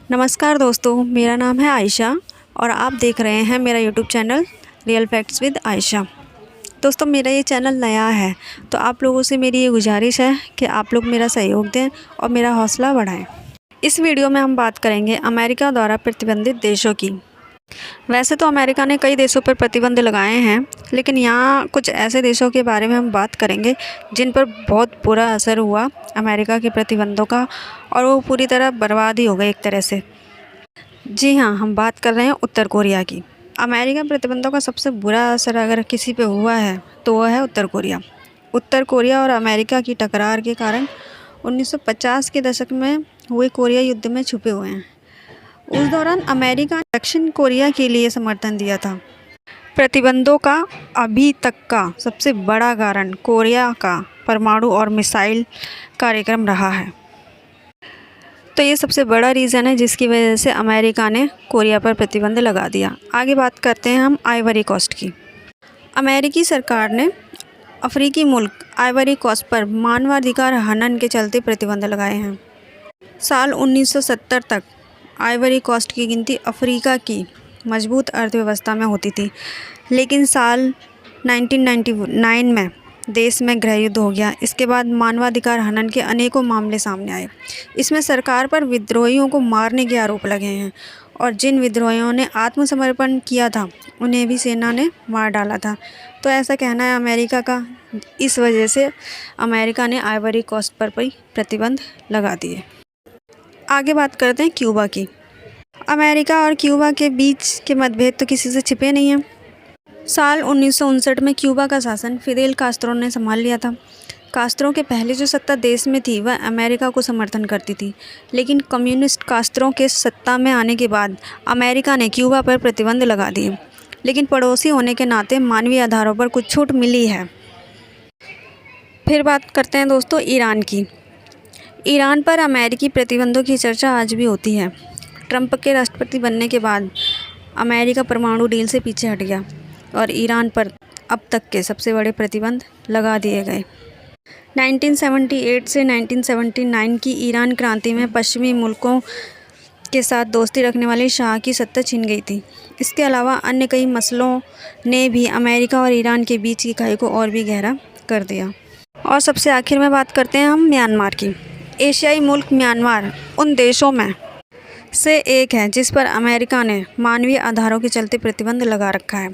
नमस्कार दोस्तों, मेरा नाम है आयशा और आप देख रहे हैं मेरा YouTube channel real facts with Ayesha. दोस्तों, मेरा ये चैनल नया है तो आप लोगों से मेरी ये गुजारिश है कि आप लोग मेरा सहयोग दें और मेरा हौसला बढ़ाएं। इस वीडियो में हम बात करेंगे अमेरिका द्वारा प्रतिबंधित देशों की। वैसे तो अमेरिका ने कई देशों पर प्रतिबंध लगाए हैं, लेकिन यहाँ कुछ ऐसे देशों के बारे में हम बात करेंगे जिन पर बहुत बुरा असर हुआ अमेरिका के प्रतिबंधों का और वो पूरी तरह बर्बाद ही हो गए एक तरह से। जी हाँ, हम बात कर रहे हैं उत्तर कोरिया की। अमेरिका प्रतिबंधों का सबसे बुरा असर अगर किसी पे हुआ है तो वह है उत्तर कोरिया। उत्तर कोरिया और अमेरिका की टकरार के कारण 1950 के दशक में हुए कोरिया युद्ध में छुपे हुए हैं। उस दौरान अमेरिका ने दक्षिण कोरिया के लिए समर्थन दिया था। प्रतिबंधों का अभी तक का सबसे बड़ा कारण कोरिया का परमाणु और मिसाइल कार्यक्रम रहा है। तो ये सबसे बड़ा रीज़न है जिसकी वजह से अमेरिका ने कोरिया पर प्रतिबंध लगा दिया। आगे बात करते हैं हम आइवरी कोस्ट की। अमेरिकी सरकार ने अफ्रीकी मुल्क आइवरी कोस्ट पर मानवाधिकार हनन के चलते प्रतिबंध लगाए हैं। साल 1970 तक आइवरी कोस्ट की गिनती अफ्रीका की मजबूत अर्थव्यवस्था में होती थी, लेकिन साल 1999 में देश में गृह युद्ध हो गया। इसके बाद मानवाधिकार हनन के अनेकों मामले सामने आए। इसमें सरकार पर विद्रोहियों को मारने के आरोप लगे हैं और जिन विद्रोहियों ने आत्मसमर्पण किया था उन्हें भी सेना ने मार डाला था। तो ऐसा कहना है अमेरिका का। इस वजह से अमेरिका ने आइवरी कोस्ट पर भी प्रतिबंध लगा दिए। आगे बात करते हैं क्यूबा की। अमेरिका और क्यूबा के बीच के मतभेद तो किसी से छिपे नहीं हैं। साल 1959 में क्यूबा का शासन फिदेल कास्त्रो ने संभाल लिया था। कास्त्रो के पहले जो सत्ता देश में थी वह अमेरिका को समर्थन करती थी, लेकिन कम्युनिस्ट कास्त्रो के सत्ता में आने के बाद अमेरिका ने क्यूबा पर प्रतिबंध लगा दिए। लेकिन पड़ोसी होने के नाते मानवीय आधारों पर कुछ छूट मिली है। फिर बात करते हैं दोस्तों ईरान की। ईरान पर अमेरिकी प्रतिबंधों की चर्चा आज भी होती है। ट्रंप के राष्ट्रपति बनने के बाद अमेरिका परमाणु डील से पीछे हट गया और ईरान पर अब तक के सबसे बड़े प्रतिबंध लगा दिए गए। 1978 से 1979 की ईरान क्रांति में पश्चिमी मुल्कों के साथ दोस्ती रखने वाले शाह की सत्ता छिन गई थी। इसके अलावा अन्य कई मसलों ने भी अमेरिका और ईरान के बीच की खाई को और भी गहरा कर दिया। और सबसे आखिर में बात करते हैं हम म्यांमार की। एशियाई मुल्क म्यांमार उन देशों में से एक है जिस पर अमेरिका ने मानवीय आधारों के चलते प्रतिबंध लगा रखा है।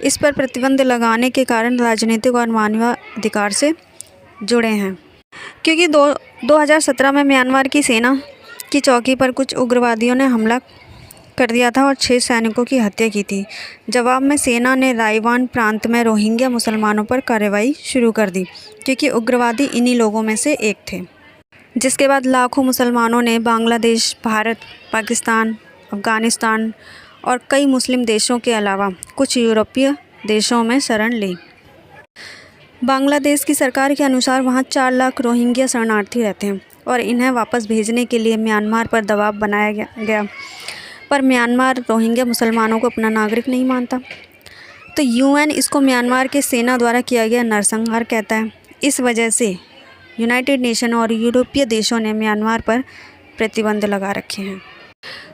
इस पर प्रतिबंध लगाने के कारण राजनीतिक और मानवाधिकार से जुड़े हैं, क्योंकि 2017 में म्यांमार की सेना की चौकी पर कुछ उग्रवादियों ने हमला कर दिया था और 6 सैनिकों की हत्या की थी। जवाब में सेना ने राइवान प्रांत में रोहिंग्या मुसलमानों पर कार्रवाई शुरू कर दी, क्योंकि उग्रवादी इन्हीं लोगों में से एक थे। जिसके बाद लाखों मुसलमानों ने बांग्लादेश, भारत, पाकिस्तान, अफ़गानिस्तान और कई मुस्लिम देशों के अलावा कुछ यूरोपीय देशों में शरण ली। बांग्लादेश की सरकार के अनुसार वहां 4 लाख रोहिंग्या शरणार्थी रहते हैं और इन्हें वापस भेजने के लिए म्यांमार पर दबाव बनाया गया, पर म्यांमार रोहिंग्या मुसलमानों को अपना नागरिक नहीं मानता। तो यूएन इसको म्यांमार के सेना द्वारा किया गया नरसंहार कहता है। इस वजह से यूनाइटेड नेशन और यूरोपीय देशों ने म्यांमार पर प्रतिबंध लगा रखे हैं।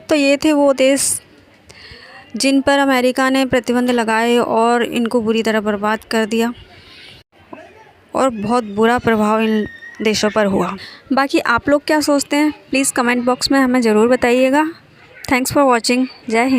तो ये थे वो देश जिन पर अमेरिका ने प्रतिबंध लगाए और इनको बुरी तरह बर्बाद कर दिया और बहुत बुरा प्रभाव इन देशों पर हुआ। बाकी आप लोग क्या सोचते हैं प्लीज़ कमेंट बॉक्स में हमें ज़रूर बताइएगा। Thanks for watching. जय हिंद।